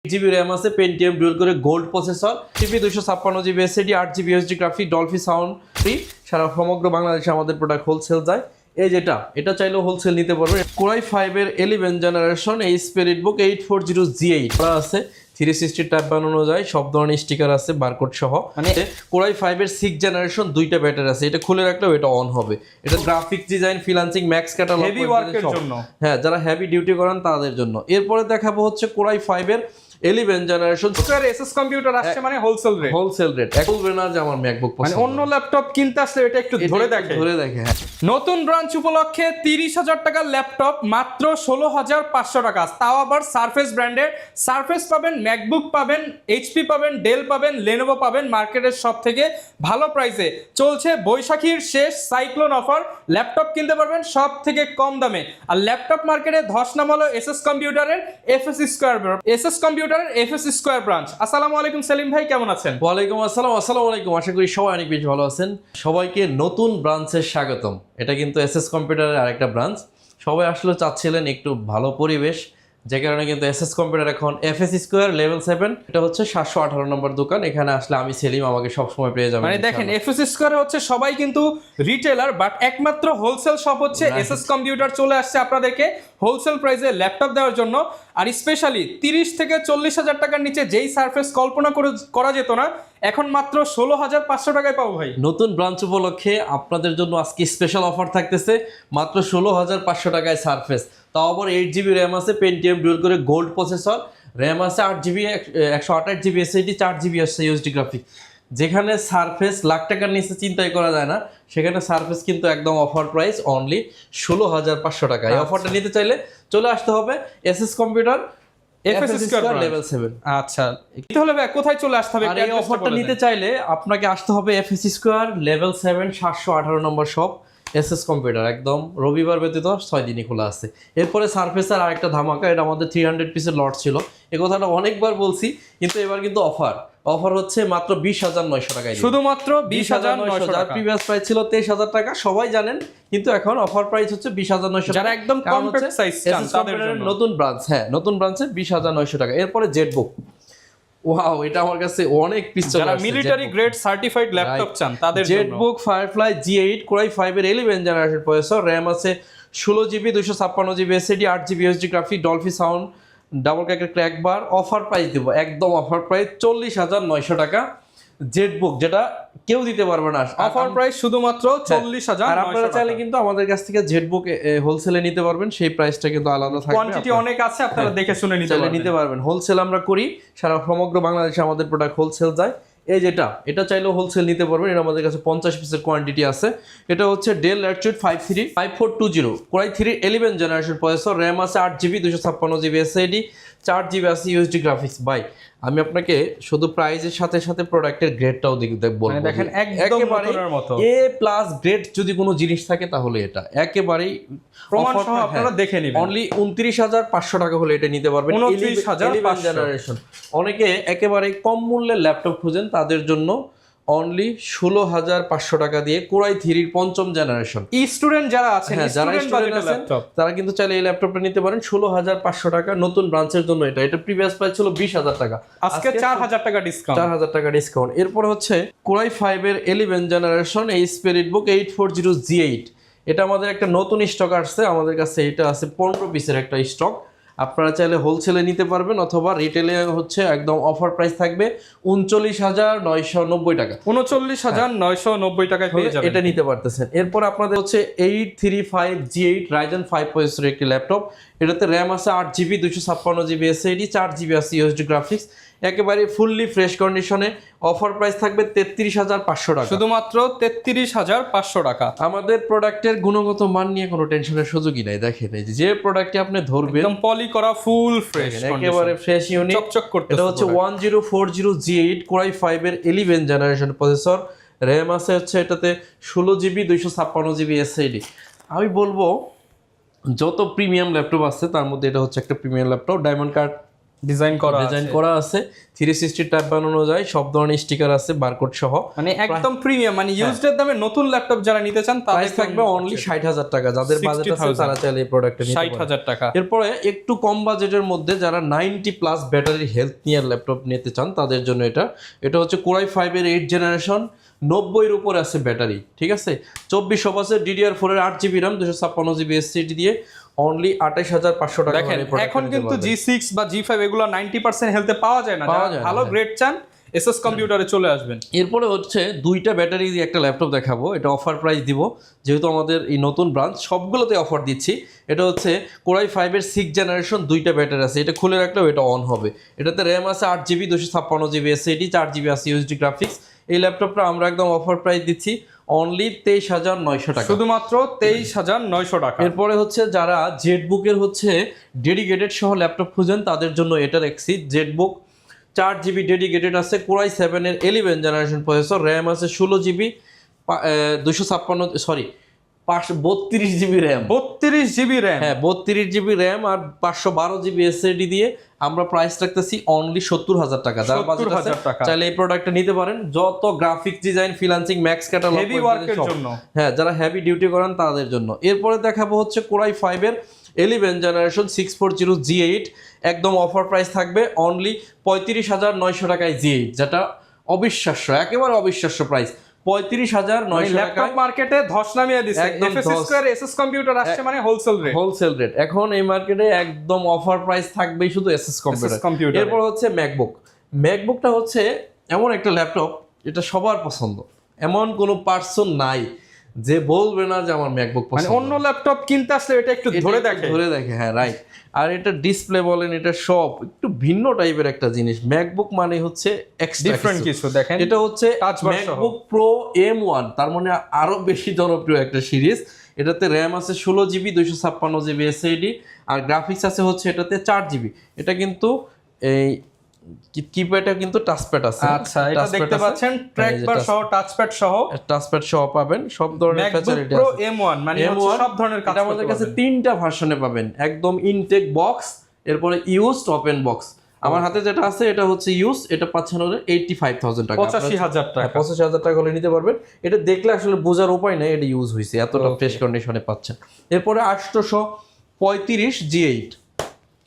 GB RAM আছে, Pentium dual করে gold processor, GB 256 GB SSD, 8 GB SD graphic, Dolby sound free. সারা সমগ্র বাংলাদেশে আমাদের প্রোডাক্ট হোলসেল যায়। এই এটা চাইলেও হোলসেল নিতে পারবে। কোরাই 5 এর 11 জেনারেশন এই স্পিরিট বুক 840G8 আছে। 360 ট্যাব বানানো যায়, সব ধরনের স্টিকার আছে, বারকোড সহ। মানে কোরাই 5 এর 6 জেনারেশন দুইটা ব্যাটারি আছে। এটা খুলে রাখলেও এটা অন হবে। এটা graphics design, freelancing, max catalogue, heavy ওয়ার্কের জন্য। হ্যাঁ, যারা হেভি ডিউটি করেন তাদের জন্য। এরপরে দেখাবো হচ্ছে কোরাই 5 এর 11 জেনারেশন স্কয়ার এসএস কম্পিউটার আসছে, মানে হোলসেল রেট। একদল না যে আমার ম্যাকবুক মানে অন্য ল্যাপটপ কিনতে আসলে এটা একটু ধরে দেখে। হ্যাঁ। নতুন ব্রাঞ্চ উপলক্ষে 30,000 টাকার ল্যাপটপ মাত্র 16,500 টাকা, তাও আবার সারফেস ব্র্যান্ডের। সারফেস পাবেন, ম্যাকবুক পাবেন, এইচপি পাবেন, ডেল পাবেন, লেনোভো পাবেন মার্কেটের সব থেকে ভালো প্রাইসে। চলছে বৈশাখীর শেষ সাইক্লোন অফার, ল্যাপটপ কিনতে পারবেন সব থেকে কম দামে। আর ল্যাপটপ মার্কেটে ধস নামালো এসএস কম্পিউটারের এফএস স্কয়ার ব্রাঞ্চ। আসসালামু আলাইকুম সেলিম ভাই, কেমন আছেন? ওয়ালাইকুম আসসালাম। আসসালামু আলাইকুম। আশা করি সবাই অনেক বেশি ভালো আছেন। সবাইকে নতুন ব্রাঞ্চে স্বাগতম। এটা কিন্তু এসএস কম্পিউটারের আরেকটা ব্রাঞ্চ। সবাই আসলে চাচ্ছিলেন একটু ভালো পরিবেশ, যে কারণে কিন্তু এসএস কম্পিউটার এখন এফএস স্কয়ার লেভেল 7, এটা হচ্ছে 718 নম্বর দোকান। এখানে আসলে আমি সেলিম, আমাকে সবসময় পেয়ে যাবেন। মানে দেখেন, এফএস স্কয়ারে হচ্ছে সবাই কিন্তু রিটেলার, বাট একমাত্র হোলসেল শপ হচ্ছে এসএস কম্পিউটার। চলে আসছে আপনাদেরকে হোলসেল প্রাইসে ল্যাপটপ দেওয়ার জন্য। আর স্পেশালি 30 থেকে 40,000 টাকার নিচে যেই সারফেস কল্পনা করা যেত না, এখন মাত্র 16,500 টাকায় পাবো ভাই। নতুন ব্রাঞ্চ উপলক্ষে আপনাদের জন্য আজকে স্পেশাল অফার থাকতেছে মাত্র 16,500 টাকায় সারফেস। তাও আবার 8 জিবি র্যাম আছে, পেন্টিয়াম ডুয়েল করে গোল্ড প্রসেসর, র্যাম আছে 8 জিবি, 128 জিবি এসএসডি, 4 জিবি আছে ইউএসডি গ্রাফিক। যেখানে সারফেস লাখ টাকার নিচে চিন্তাই করা যায় না, সেখানে সারফেস কিন্তু একদম অফার প্রাইস অনলি 16,500 টাকা। এই অফারটা নিতে চাইলে চলে আসতে হবে SS computer FS square level 7। আচ্ছা, তাহলে ভাই কোথায় চলে আসতে হবে? আর এই অফারটা নিতে চাইলে আপনাকে আসতে হবে এফএস স্কয়ার লেভেল 7 718 নম্বর শপ এসএস কম্পিউটার। একদম রবিবার ব্যতীত 6 দিনই খোলা আছে। এরপরে সারফেসের আরেকটা ধামাকা, এটা আমাদের 300 পিসের লট ছিল। এই কথাটা অনেকবার বলছি, কিন্তু এবার কিন্তু অফার হচ্ছে মাত্র 20,900 টাকায়, শুধুমাত্র 20,900 টাকা। প্রিভিয়াস প্রাইস ছিল 23,000 টাকা, সবাই জানেন, কিন্তু এখন অফার প্রাইস হচ্ছে 20,900 টাকা। যারা একদম কম্প্যাক্ট সাইজ চান তাদের জন্য নতুন ব্রাঞ্চ, হ্যাঁ নতুন ব্রাঞ্চে 20,900 টাকা। এরপরে জেটবুক, ওয়াও, এটা আমার কাছে অনেক পিস চলে আসছে। যারা মিলিটারি গ্রেড সার্টিফাইড ল্যাপটপ চান তাদের জন্য জেটবুক ফায়ারফ্লাই G8 কোরাই 5 এর 11 জেনারেশন প্রসেসর, র্যাম আছে 16 GB, 256 GB SSD, 8 GB SD graphic, Dolby sound, double crack bar. Offer price দেব, একদম অফার প্রাইস 40,900 টাকা। জেটবুক যেটা কেউ দিতে পারবে না, অফার প্রাইস শুধুমাত্র 40,900 আর আপনারা চাইলে কিন্তু আমাদের কাছ থেকে জেটবুক হোলসেলে নিতে পারবেন, সেই প্রাইসটা কিন্তু আলাদা থাকবে। কোয়ান্টিটি অনেক আছে, আপনারা দেখে শুনে নিতে পারবেন। হোলসেল আমরা করি, সারা সমগ্র বাংলাদেশে আমাদের প্রোডাক্ট হোলসেল যায়। এই এটা চাইলেও হোলসেল নিতে পারবেন। এটা আমাদের কাছে 50 পিসের কোয়ান্টিটি আছে। এটা হচ্ছে del Latitude 5420 core i 3 11 generation processor, RAM আছে 8 জিবি, 256 জিবি এসএসডি, 4 জিবি আছে ইউএসডি গ্রাফিক্স। ভাই, আমি আপনাকে শুধু প্রাইজের সাথে সাথে প্রোডাক্টের গ্রেডটাও বলবো। দেখেন, একদম মতনের মতো এ প্লাস গ্রেড যদি কোনো জিনিস থাকে তাহলে এটা একেবারেই প্রমাণ সহ আপনারা দেখে নেবেন। অনলি 29,500 টাকা হলে এটা নিতে পারবেন। 29,500 জেনারেশন। অনেকে একেবারে কম মূল্যের ল্যাপটপ খুঁজেন, তাদের জন্য অনলি 16,500 টাকা দিয়ে কোরাই 3 5ম জেনারেশন। স্টুডেন্ট যারা আছেন, তারা কিন্তু চাইলে এই ল্যাপটপটা নিতে পারেন 16,500 টাকা। নতুন ব্রাঞ্চের জন্য এটা প্রিভিয়াস প্রাইস ছিল 20,000 টাকা, আজকে 4,000 টাকা ডিসকাউন্ট। 4,000 টাকা ডিসকাউন্ট। এরপর হচ্ছে কোরাই 5 এর 11 জেনারেশন এই স্পিরিট বুক 840G8। এটা আমাদের একটা নতুন স্টক আসছে আমাদের কাছে। এটা আছে 15 পিসের একটা স্টক। আপনারা চাইলে হোলসেলে নিতে পারবেন, অথবা রিটেলে হচ্ছে একদম অফার প্রাইস থাকবে 39,990 টাকা। 39,990 টাকায় পেয়ে যাবেন, এটা নিতে পারতেছেন। এরপর আপনাদের হচ্ছে 835G8 রাইজেন 5 প্রসেসরের একটি ল্যাপটপ। এটাতে র্যাম আছে 8 জিবি, 256 জিবি এসএসডি, 4 জিবি আছে ইউএসডি গ্রাফিক্স। একেবারে ফুললি ফ্রেশ কন্ডিশনে। অফার প্রাইস থাকবে 33,500 টাকা, শুধুমাত্র 33,500 টাকা। আমাদের প্রোডাক্টের গুণগত মান নিয়ে কোনো টেনশনের সুযোগই নাই। দেখেন, এই যে প্রোডাক্টটি আপনি ধরবেন একদম পলি করা, ফুল ফ্রেশ, একেবারে ফ্রেশ ইউনিট, চকচক করতেছে। এটা হচ্ছে 1040G8 কোরাই 5 এর 11 জেনারেশন প্রসেসর, র্যাম আছে হচ্ছে এটাতে 16 জিবি, 256 জিবি এসএসডি। আমি বলবো যত প্রিমিয়াম ল্যাপটপ আছে তার মধ্যে এটা হচ্ছে একটা premium laptop. Diamond cut design করা আছে 360 ট্যাব বানানো যায়, সব ধরনের স্টিকার আছে, বারকোড সহ, মানে একদম প্রিমিয়াম, মানে ইউজড এর দামে নতুন ল্যাপটপ যারা নিতে চান তাদের প্রাইস থাকবে অনলি 60,000 টাকা। যাদের বাজেট আছে তারা চাইলে এই প্রোডাক্টটা নিতে পারে 60,000 টাকা। এরপরে একটু কম বাজেটের মধ্যে যারা 90 প্লাস ব্যাটারি হেলথ নিয়ে ল্যাপটপ নিতে চান তাদের জন্য এটা হচ্ছে কোরাই 5 এর 8 জেনারেশন, 90 এর উপরে আছে ব্যাটারি, ঠিক আছে। 2400 আছে DDR4 এর 8GB RAM 256GB SSD দিয়ে অনলি 28,500 টাকা। দেখেন এখন কিন্তু G6 বা G5 এগুলো 90% হেলথে পাওয়া যায় না, ভালো গ্রেড চান এসএস কম্পিউটারে চলে আসবেন। এরপরে হচ্ছে দুইটা ব্যাটারি দিয়ে একটা ল্যাপটপ দেখাবো, এটা অফার প্রাইস দিব, যেহেতু আমাদের এই নতুন ব্রাঞ্চ সবগুলোতে অফার দিচ্ছি। এটা হচ্ছে কোরাই 5 এর 6 জেনারেশন, দুইটা ব্যাটারি আছে, এটা খুলে রাখলেও এটা অন হবে। এটাতে র্যাম আছে 8GB 256GB SSD, 4GB আছে ইউএসডি গ্রাফিক্স। এই ল্যাপটপটা আমরা একদম অফার প্রাইস দিচ্ছি অনলি 23,900 টাকা, শুধুমাত্র 23,900 টাকা। এরপরে হচ্ছে যারা জেটবুকের হচ্ছে ডেডিকেটেড সহ ল্যাপটপ খুঁজেন তাদের জন্য এটা রাখছি। জেটবুক 4GB ডেডিকেটেড আছে, কোরাই 7 এর 11 জেনারেশন প্রসেসর, র্যাম আছে 16GB 32GB RAM, 32GB RAM, হ্যাঁ 32GB র্যাম আর 512GB SSD দিয়ে আমরা প্রাইস রাখতেছি অনলি 70,000 টাকা। যার বাজেট আছে চাইলে এই প্রোডাক্টটা নিতে পারেন। যত graphics design, freelancing, max catalogue, heavy ওয়ার্কের জন্য, হ্যাঁ যারা হেভি ডিউটি করেন তাদের জন্য। এরপরে দেখাবো হচ্ছে কোরাই 5 এর 11 জেনারেশন 640G8, একদম অফার প্রাইস থাকবে অনলি 35,900 টাকায় G8, যেটা অবিশ্বাস্য, একেবারে অবিশ্বাস্য প্রাইস 35,900 টাকা। মার্কেটে ধস নামিয়ে দিচ্ছে, এফএসসি স্কয়ার এসএস কম্পিউটার আসছে মানে হোলসেল রেট। এখন এই মার্কেটে একদম অফার প্রাইস থাকবে শুধু এসএস কম্পিউটার। এরপর হচ্ছে ম্যাকবুকটা হচ্ছে এমন একটা ল্যাপটপ, এটা সবার পছন্দ, এমন কোনো পার্সন নাই যে বলবে না যে আমার ম্যাকবুক পছন্দ। মানে অন্য ল্যাপটপ কিনতে আসলে এটা একটু ধরে দেখে, হ্যাঁ রাইট। আর এটা ডিসপ্লে বলেন, এটা সব একটু ভিন্ন টাইপের একটা জিনিস। ম্যাকবুক মানে হচ্ছে ডিফারেন্ট কিছু। দেখেন এটা হচ্ছে ম্যাকবুক প্রো M1, তার মানে আরো বেশি জনপ্রিয় একটা সিরিজ। এটাতে র্যাম আছে 16GB 256GB SSD, আর গ্রাফিক্স আছে হচ্ছে এটাতে 4GB। এটা কিন্তু এই কিপ্যাডে কিন্তু টাচপ্যাড আছে। আচ্ছা, এটা দেখতে পাচ্ছেন ট্র্যাক বার সহ টাচপ্যাড সহ পাবেন, সব ধরনের ফ্যাসিলিটি আছে। প্রো M1 মানে হচ্ছে সব ধরনের কাজ আমাদের কাছে 3টা ভার্সনে পাবেন, একদম ইনটেক বক্স, এরপরে ইউজড ওপেন বক্স। আমার হাতে যেটা আছে এটা হচ্ছে ইউজ, এটা পাচ্ছেন হলো 85,000 টাকা, 85,000 টাকা, 85,000 টাকা হলে নিতে পারবেন। এটা দেখলে আসলে বোঝার উপায় নাই এটা ইউজ হয়েছে, এতটা ফ্রেশ কন্ডিশনে পাচ্ছেন। এরপরে 835 G8,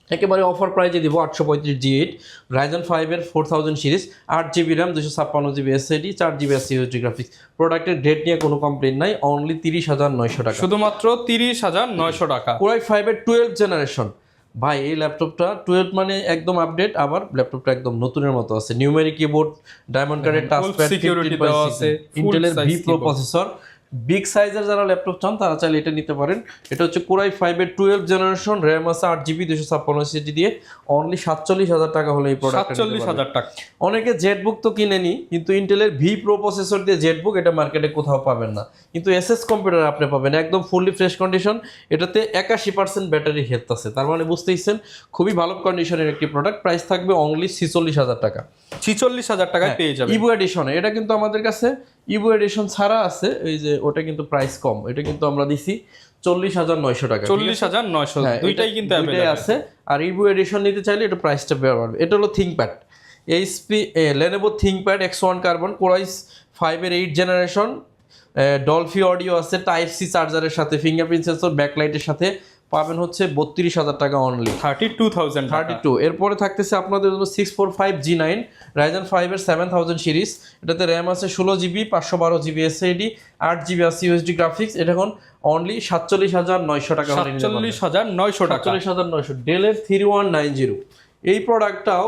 একেবারে অফার প্রাইজে দিব 835 G8, Ryzen 5 এর 4000 series, 8GB RAM 256GB SSD, 4GB USD graphics. প্রোডাক্টের ডেট নিয়ে কোনো কমপ্লেইন নাই, অনলি 30,900 টাকা, শুধুমাত্র 30,900 টাকা। কোরাই 5 এর 12 জেনারেশন, ভাই এই ল্যাপটপটা 12 মানে একদম আপডেট, আবার ল্যাপটপটা একদম নতুনের মতো আছে। নিউমেরিক কিবোর্ড, ডায়মন্ড কার্ডের টাচপ্যাড, সিকিউরিটি দেওয়া আছে, ইন্টেলের ভি প্রো প্রসেসর। বিগ সাইজের যারা ল্যাপটপ চান তারা চাইলে এটা নিতে পারেন। এটা হচ্ছে কোরাই 5 এর 12 জেনারেশন, র্যাম আছে 8GB 256GB দিয়ে অনলি 47,000 টাকা হলে এই প্রোডাক্টটা 47,000 টাকা। অনেকে জেটবুক তো কিনেনি, কিন্তু ইন্টেলের ভি প্রো প্রসেসর দিয়ে জেটবুক এটা মার্কেটে কোথাও পাবেন না, কিন্তু এসএস কম্পিউটার আপনি পাবেন একদম ফুললি ফ্রেশ কন্ডিশন। এটাতে 81% ব্যাটারি হেলথ আছে, তার মানে বুঝতেইছেন খুবই ভালো কন্ডিশনের একটি প্রোডাক্ট। প্রাইস থাকবে অনলি 46,000 টাকা, 46,000 টাকায় পেয়ে যাবেন। ইভো এডিশনে এটা কিন্তু আমাদের কাছে ইভো এডিশন ছাড়া আছে, এই যে ওটা কিন্তু প্রাইস কম, এটা কিন্তু আমরা দিছি 40,900 টাকা, 40,900, দুইটাই কিন্তু অ্যাভেলেবল আছে। আর ইভো এডিশন নিতে চাইলে এটা প্রাইসটা বাড়বে। এটা হলো ThinkPad, HP Lenovo ThinkPad X1 carbon, core i 5 এর 8 জেনারেশন, ডলফি অডিও আছে, টাইপ সি চার্জারের সাথে, ফিঙ্গারপ্রিন্ট সেন্সর, ব্যাকলাইটের সাথে পাবেন হচ্ছে 32,000 টাকা অনলি, 32,032। এরপরে থাকতেছে আপনাদের জন্য 645 G9, Ryzen 5 এর 7000 সিরিজ, এটাতে র্যাম আছে 16GB 512GB SSD, 8GB USD graphics. এটা এখন অনলি 47,900 টাকা, 47,900 টাকা, 47,900। ডেলের 3190, এই প্রোডাক্টটাও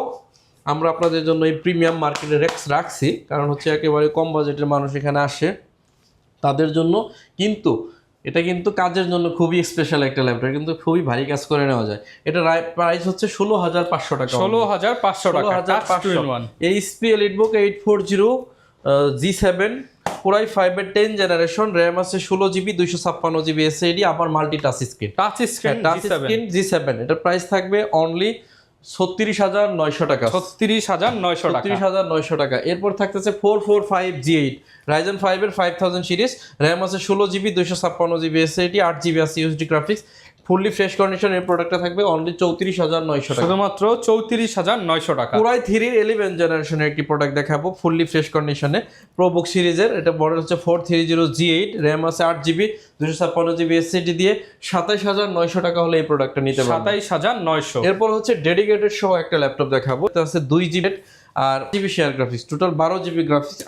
আমরা আপনাদের জন্য এই প্রিমিয়াম মার্কেটে রাখছি, কারণ হচ্ছে একেবারে কম বাজেটের মানুষ এখানে আসে তাদের জন্য। কিন্তু এটা কিন্তু কাজের জন্য খুবই স্পেশাল একটা ল্যাপটপ, কিন্তু খুবই ভারী কাজ করে নেওয়া যায়। এটা প্রাইস হচ্ছে 16,500 টাকা, 16,500 টাকা, এইচপি এলিটবুক 840 G7, কোরাই 5 এর 10 জেনারেশন, র্যাম আছে 16GB 256GB SSD, আবার মাল্টি টাচ স্ক্রিন G7। এটার প্রাইস থাকবে অনলি 36,900 টাকা, 36,900 টাকা। এরপর থাকতেছে 445 G8, Ryzen 5 এর 5000 সিরিজ, র্যাম আছে 16GB 256GB SSD, 8GB USD graphics, fully fresh condition এর প্রোডাক্টটা থাকবে অনলি 34,900 টাকা। শুধুমাত্র 34,900 টাকা। কোরাই 3 11 জেনারেশনের একটি প্রোডাক্ট দেখাবো ফুললি ফ্রেশ কন্ডিশনে, প্রোবুক সিরিজের। এটা মডেল হচ্ছে 430G8, র্যাম আছে 8GB, 256GB এসএসডি দিয়ে 27,900 টাকা হলে এই প্রোডাক্টটা নিতে পারবেন। 27,900। এরপর হচ্ছে ডেডিকেটেড সহ একটা ল্যাপটপ দেখাবো। এটা আছে 2GB আর GB share graphics, total 12GB graphics,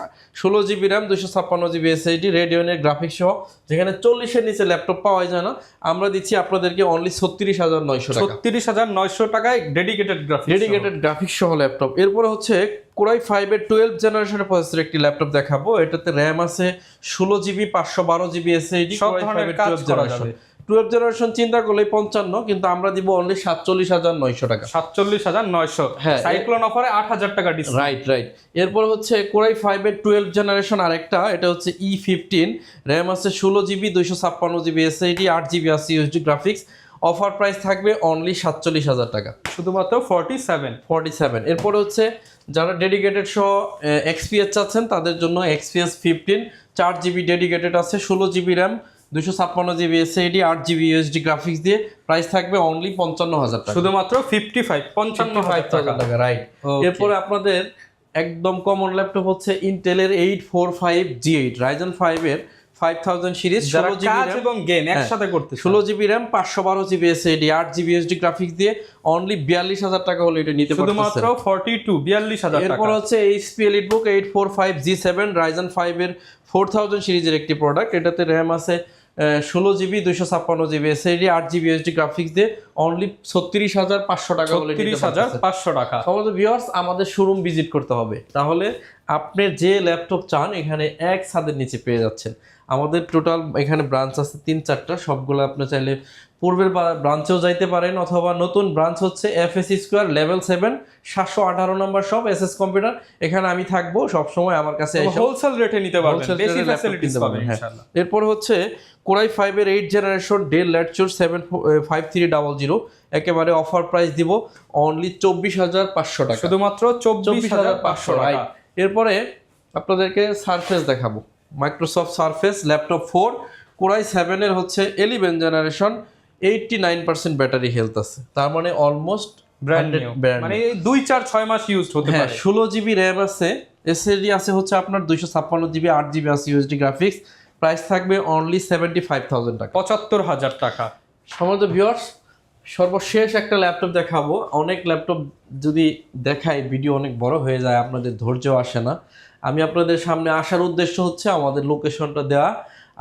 16GB RAM, 256GB SSD, রেডিয়নের গ্রাফিক্স সহ, যেখানে 40-এর নিচে ল্যাপটপ পাওয়া যায় না। আমরা দিচ্ছি আপনাদেরকে অনলি 36,900 টাকা। 36,900 টাকায় ডেডিকেটেড গ্রাফিক্স সহ ল্যাপটপ। এরপরে হচ্ছে কোরাই 5 এর 12 জেনারেশনের প্রসেসর একটি ল্যাপটপ দেখাবো। এটাতে র্যাম আছে 16GB, 512GB এসএসডি, সব ধরনের কাজ করা যাবে। 12 জেনারেশন চিন্তা করলে 55, কিন্তু আমরা দিব অনলি 47,900 টাকা। 47,900। হ্যাঁ, সাইক্লোন অফারে 8,000 টাকা ডিসকাউন্ট। রাইট। এরপর হচ্ছে কোরাই 5 এর 12 জেনারেশন আরেকটা, এটা হচ্ছে E15, র্যাম আছে 16GB, 256GB এসএসডি, 8GB আছে ইউএসডি গ্রাফিক্স। অফার প্রাইস থাকবে অনলি 47,000 টাকা, শুধুমাত্র 47। এরপর হচ্ছে যারা ডেডিকেটেড সহ এক্সপিএস চাচ্ছেন তাদের জন্য XPS 15, 4GB ডেডিকেটেড আছে, 16GB RAM, 256GB SSD, 8GB USD graphics দিয়ে প্রাইস থাকবে অনলি 55,000 টাকা, শুধুমাত্র 55,000 টাকা। রাইট। এরপরে আপনাদের একদম কমন ল্যাপটপ হচ্ছে ইন্টেলের 845G8, রাইজেন 5 এর 5000 সিরিজ, 16GB কাজ র্যাম এবং গেম একসাথে করতে, 16GB RAM, 512GB SSD, 8GB USD graphics দিয়ে অনলি 42,000 টাকা হলে এটা নিতে পারবেন, শুধুমাত্র 42,000 টাকা। এরপর হচ্ছে HP EliteBook 845G7, রাইজেন 5 এর 4000 সিরিজের একটি প্রোডাক্ট। এটাতে র্যাম আছে 16GB, 256GB SSD, 8GB USD graphics দিয়ে অনলি 36,500 টাকা হলে নিতে পারবেন। 36,500 টাকা। সমস্ত ভিউয়ার্স আমাদের শোরুম ভিজিট করতে হবে, তাহলে আপনি যে ল্যাপটপ চান এখানে এক ছাদের নিচে পেয়ে যাচ্ছেন। আমাদের টোটাল এখানে ব্রাঞ্চ আছে 3-4টা, সবগুলো আপনি চাইলে পূর্বের ব্রাঞ্চেও যাইতে পারেন, অথবা নতুন ব্রাঞ্চ হচ্ছে FS স্কোয়ার লেভেল 7, 718 নম্বর শপ, SS কম্পিউটার। এখানে আমি থাকবো সবসময়, আমার কাছে এসে হোলসেল রেটে নিতে পারবেন, বেশি ফ্যাসিলিটিস পাবেন ইনশাআল্লাহ। এরপর হচ্ছে কোরাই 5 এর 8 জেনারেশন ডেল ল্যাটিটিউড 75300, একেবারে অফার প্রাইস দিব অনলি 24,500 টাকা, শুধুমাত্র 24,500 টাকা। এরপরে আপনাদেরকে সারফেস দেখাবো, মাইক্রোসফট সারফেস ল্যাপটপ 4, কোরাই 7 এর হচ্ছে 11 জেনারেশন, 89% ব্যাটারি হেলথ আছে, তার মানে অলমোস্ট ব্র্যান্ড নিউ, মানে 2-4-6 মাস ইউজ হতে পারে। 16GB র্যাম আছে, এসএসডি আছে হচ্ছে আপনার 256GB, 8GB আছে ইউএসডি গ্রাফিক্স। প্রাইস থাকবে অনলি 75,000 টাকা, 75,000 টাকা। সম্মানিত ভিউয়ার্স, সর্বশেষ একটা ল্যাপটপ দেখাবো। অনেক ল্যাপটপ যদি দেখাই ভিডিও অনেক বড় হয়ে যায়, আপনাদের ধৈর্য আসে না। আমি আপনাদের সামনে আসার উদ্দেশ্য হচ্ছে আমাদের লোকেশনটা দেওয়া,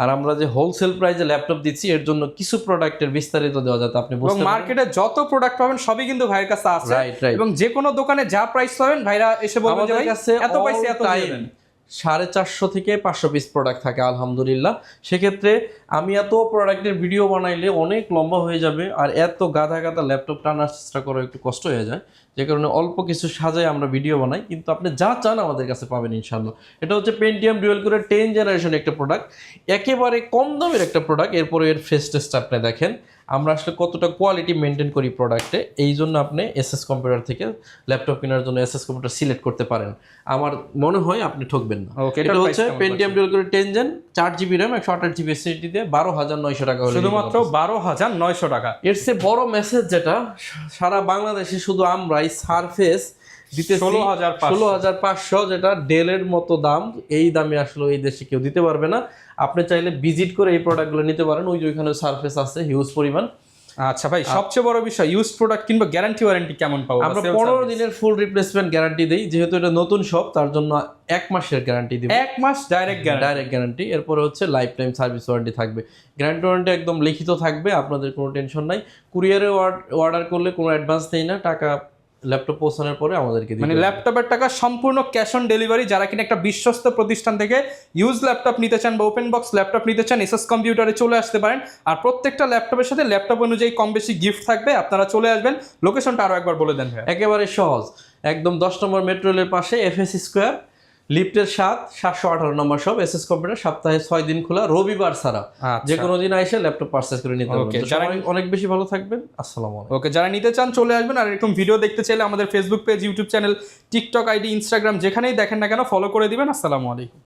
আর আমরা যে হোলসেল প্রাইসে ল্যাপটপ দিচ্ছি এর জন্য কিছু প্রোডাক্টের বিস্তারিত দেওয়া যাতে আপনি বুঝতে পারেন। মার্কেটে যত প্রোডাক্ট পাবেন সবই কিন্তু ভাইয়ের কাছে আছে, এবং যে কোনো দোকানে যা প্রাইস পাবেন ভাইরা এসে বলবেন যে ভাই এত পয়সা এত দিবেন। 450 থেকে 500 পিস প্রোডাক্ট থাকে আলহামদুলিল্লাহ। সেক্ষেত্রে আমি এত প্রোডাক্টের ভিডিও বানাইলে অনেক লম্বা হয়ে যাবে, আর এত গাদা ল্যাপটপ টানার চেষ্টা করা একটু কষ্ট হয়ে যায়, যে কারণে অল্প কিছু সাজায় আমরা ভিডিও বানাই, কিন্তু আপনি যা চান আমাদের কাছে পাবেন ইনশাআল্লাহ। এটা হচ্ছে পেন্টিয়াম ডুয়েল কোরের 10 জেনারেশন একটা প্রোডাক্ট, একেবারে কম দামের একটা প্রোডাক্ট। এরপরে এর ফেস টেস্ট আপনি দেখেন আমরা আসলে কতটা কোয়ালিটি মেনটেন করি প্রোডাক্টে। এই জন্য আপনি এসএস কম্পিউটার থেকে ল্যাপটপ কেনার জন্য এসএস কম্পিউটার সিলেক্ট করতে পারেন, আমার মনে হয় আপনি ঠকবেন না। এটা হচ্ছে পেন্টিয়াম ডুয়েল কোরের 10 gen, 4GB RAM, 128GB SSD দিয়ে 12,900 টাকা হলে, শুধুমাত্র 12,900 টাকা। এর চেয়ে বড় মেসেজ যেটা, সারা বাংলাদেশে শুধু আমরাই সারফেস দিতে 16,500, যেটা ডেলের মতো দাম, এই দামে আসলে এই দেশে কেউ দিতে পারবে না। আপনি চাইলে ভিজিট করে এই প্রোডাক্টগুলো নিতে পারেন, ওই যে ওইখানে সারফেস আছে হিউজ পরিমাণ। আচ্ছা ভাই, সবচেয়ে বড় বিষয় ইউজ প্রোডাক্ট কিংবা গ্যারান্টি ওয়ারেন্টি কেমন পাবো? আমরা 15 দিনের ফুল রিপ্লেসমেন্ট গ্যারান্টি দেই, যেহেতু এটা নতুন শপ তার জন্য 1 মাসের গ্যারান্টি দিব, 1 মাস ডাইরেক্ট গ্যারান্টি। এরপরে হচ্ছে লাইফ টাইম সার্ভিস ওয়ারেন্টি থাকবে। গ্যারান্টি ওয়ারেন্টি একদম লিখিত থাকবে, আপনাদের কোনো টেনশন নাই। কুরিয়ারে অর্ডার করলে কোনো অ্যাডভান্স নেই না, টাকা ল্যাপটপ পৌঁছানোর পরে আমাদেরকে দিতে, মানে ল্যাপটপের টাকা সম্পূর্ণ ক্যাশ অন ডেলিভারি। যারা কিনা একটা বিশ্বস্ত প্রতিষ্ঠান থেকে ইউজ ল্যাপটপ নিতে চান বা ওপেন বক্স ল্যাপটপ নিতে চান, এসএস কম্পিউটারে চলে আসতে পারেন। আর প্রত্যেকটা ল্যাপটপের সাথে ল্যাপটপ অনুযায়ী কম বেশি গিফট থাকবে, আপনারা চলে আসবেন। লোকেশনটা আরো একবার বলে দেন ভাই। একেবারে সহজ, একদম 10 নম্বর মেট্রো রেলের পাশে, FS স্কোয়ার লিফটের 7, 718 নম্বর সব, এসএস কম্পিউটার। সপ্তাহে 6 দিন খোলা, রবিবার ছাড়া যে কোনো দিন এসে ল্যাপটপ পারচেজ করে নিতে পারবেন। যারা অনেক বেশি ভালো থাকবেন, আসসালামু আলাইকুম। ওকে, যারা নিতে চান চলে আসবেন। আর এরকম ভিডিও দেখতে চাইলে আমাদের Facebook page, YouTube channel, TikTok ID, Instagram যেখানেই দেখেন না কেন ফলো করে দিবেন। আসসালামু আলাইকুম।